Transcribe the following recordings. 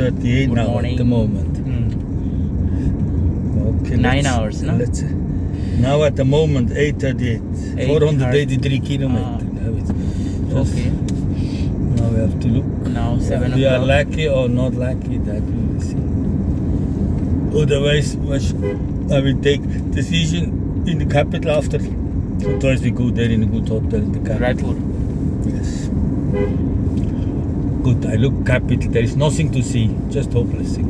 8:38 Good now morning. at the moment. Okay, 9 hours, no? Let's now at the moment 8:38. 483 kilometers. Okay. Now we have to look. Now 7 We are o'clock. lucky or not lucky, that we will see. Otherwise, I will take decision in the capital after. Sometimes we go there in a good hotel in the capital. Raipur. Yes. Good. I look capital. There is nothing to see. Just hopeless thing.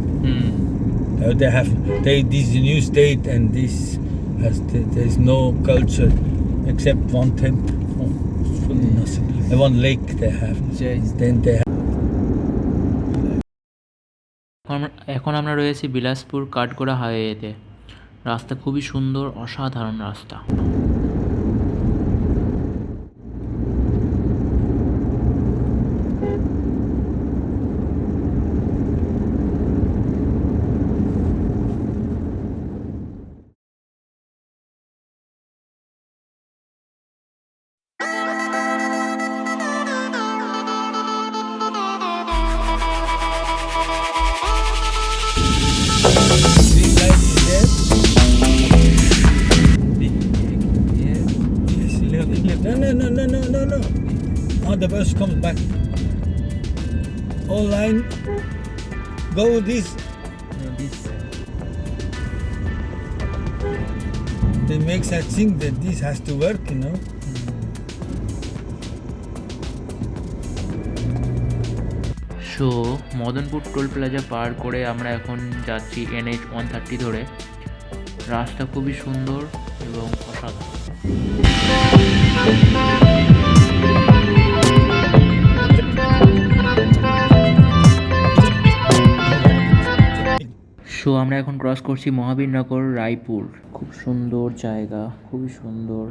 This is a new state, and this there is no culture except one temple. Oh, it's fully nothing. And one lake they have. Then they have. এখন আমরা রয়েছি বিলাসপুর কাঠগোড়া হাইওয়েতে। রাস্তা খুবই সুন্দর, অসাধারণ রাস্তা। Green light is there. Yes, no. Oh, the bus comes back. All line. Go this. They make that think that this has to work, you know. So Madanpur toll plaza পার করে আমরা এখন যাচ্ছি NH 130 ধরে। রাস্তা খুবই সুন্দর এবং অসাধারণ। সো আমরা এখন ক্রস করছি মহাবীরনগর রায়পুর। খুব সুন্দর জায়গা, খুবই সুন্দর।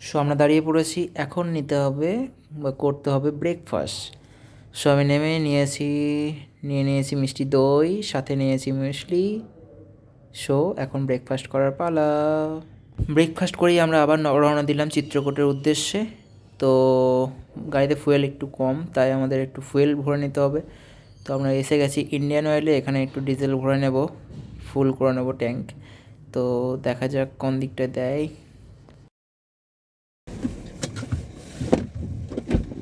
সো আমরা দাঁড়িয়ে পড়েছি, এখন নিতে হবে বা করতে হবে ব্রেকফাস্ট। সো আমি নিয়ে নিয়েছি মিষ্টি দই, সাথে নিয়েছি মুসলি। সো এখন ব্রেকফাস্ট করার পালা। ব্রেকফাস্ট করেই আমরা আবার রওনা দিলাম চিত্রকূটের উদ্দেশ্যে। তো গাড়িতে ফুয়েল একটু কম, তাই আমাদের একটু ফুয়েল ভরে নিতে হবে। তো আমরা এসে গেছি ইন্ডিয়ান অয়েলে, এখানে একটু ডিজেল ভরে নেব, ফুল করে নেব ট্যাঙ্ক। তো দেখা যাক কোন দিকটা দেয়।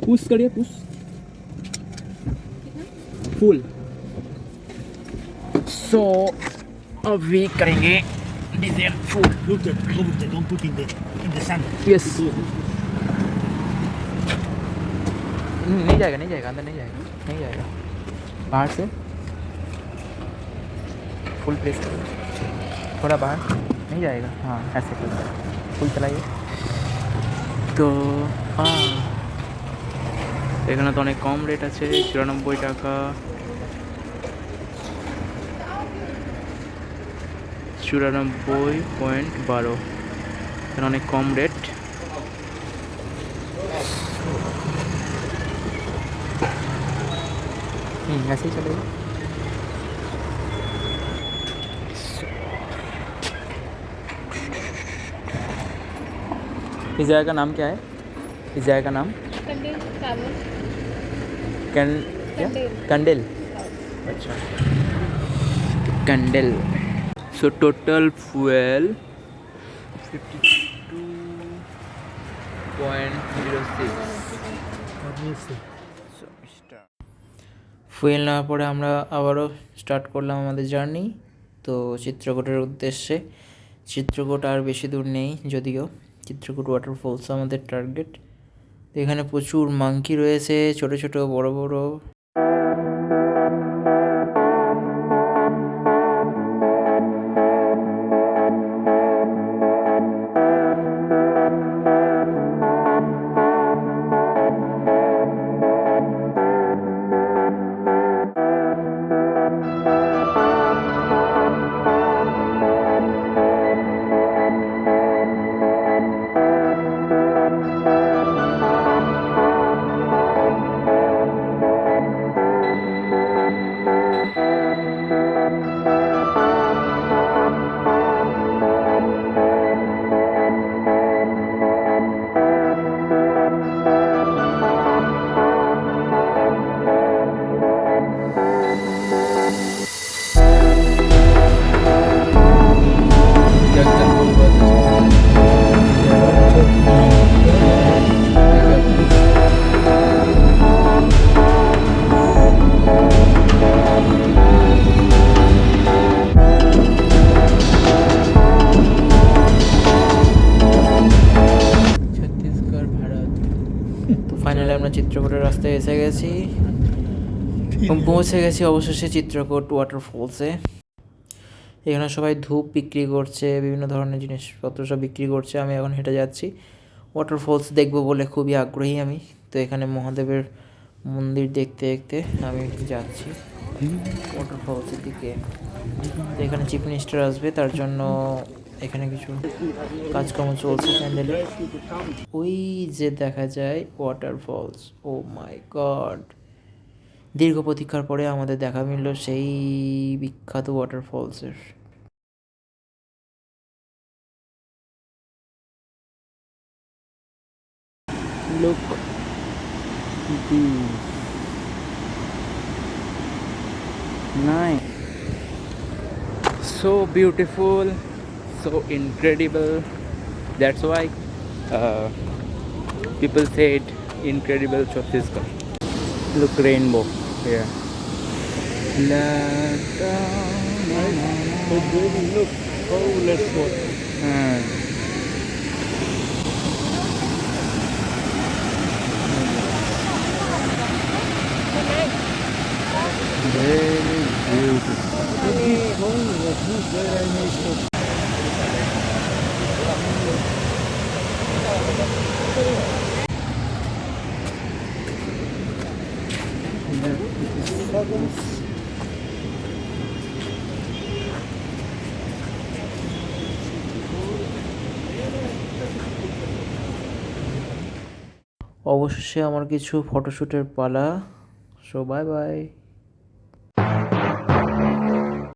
पुश करिए पुश फुल। सो अभी करेंगे diesel full. Look at, don't put in the sun. Yes, नहीं जाएगा अंदर नहीं जाएगा। बाहर से फुल प्रेस करो, थोड़ा बाहर, नहीं जाएगा। हाँ ऐसे फुल चलाइए। तो हाँ, এখানে তো অনেক কম রেট আছে, 94 টাকা, 94.12, এখানে অনেক কম রেট। ऐसे ही चलेगा। इस जगह का नाम क्या है? इस जगह का नाम कंडेल। अच्छा, Kandel. So total fuel 52.06। Fuel নেওয়ার পরে আমরা আবারও স্টার্ট করলাম আমাদের জার্নি। তো চিত্রকূটের উদ্দেশ্যে। চিত্রকূট আর বেশি দূর নেই যদিও, চিত্রকূট ওয়াটারফলস আমাদের টার্গেট। তো এখানে প্রচুর মাংকি রয়েছে, ছোট ছোট বড় বড়। তো ফাইনালি আমরা চিত্রকূটের রাস্তায় এসে গেছি এবং পৌঁছে গেছি অবশেষে চিত্রকূট ওয়াটারফলসে। এখানে সবাই ধূপ বিক্রি করছে, বিভিন্ন ধরনের জিনিসপত্র সব বিক্রি করছে। আমি এখন হেঁটে যাচ্ছি ওয়াটারফলস দেখবো বলে, খুবই আগ্রহী আমি। তো এখানে মহাদেবের মন্দির দেখতে দেখতে আমি যাচ্ছি ওয়াটারফলসের দিকে। তো এখানে চিফ মিনিস্টার আসবে, তার জন্য এখানে কিছু কাজকর্ম চলছে প্যান্ডেলে। ওই যে দেখা যায় ওয়াটারফলস, ও মাই গড! দীর্ঘ প্রতীক্ষার পরে আমাদের দেখা মিলল সেই বিখ্যাত ওয়াটারফলসের। Look. Nice. So beautiful, so incredible. That's why people said incredible Chhattisgarh. Look, rainbow here. Look, oh, let's go. Very beautiful. অবশেষে আমার কিছু ফটোশ্যুটের পালা। So bye bye.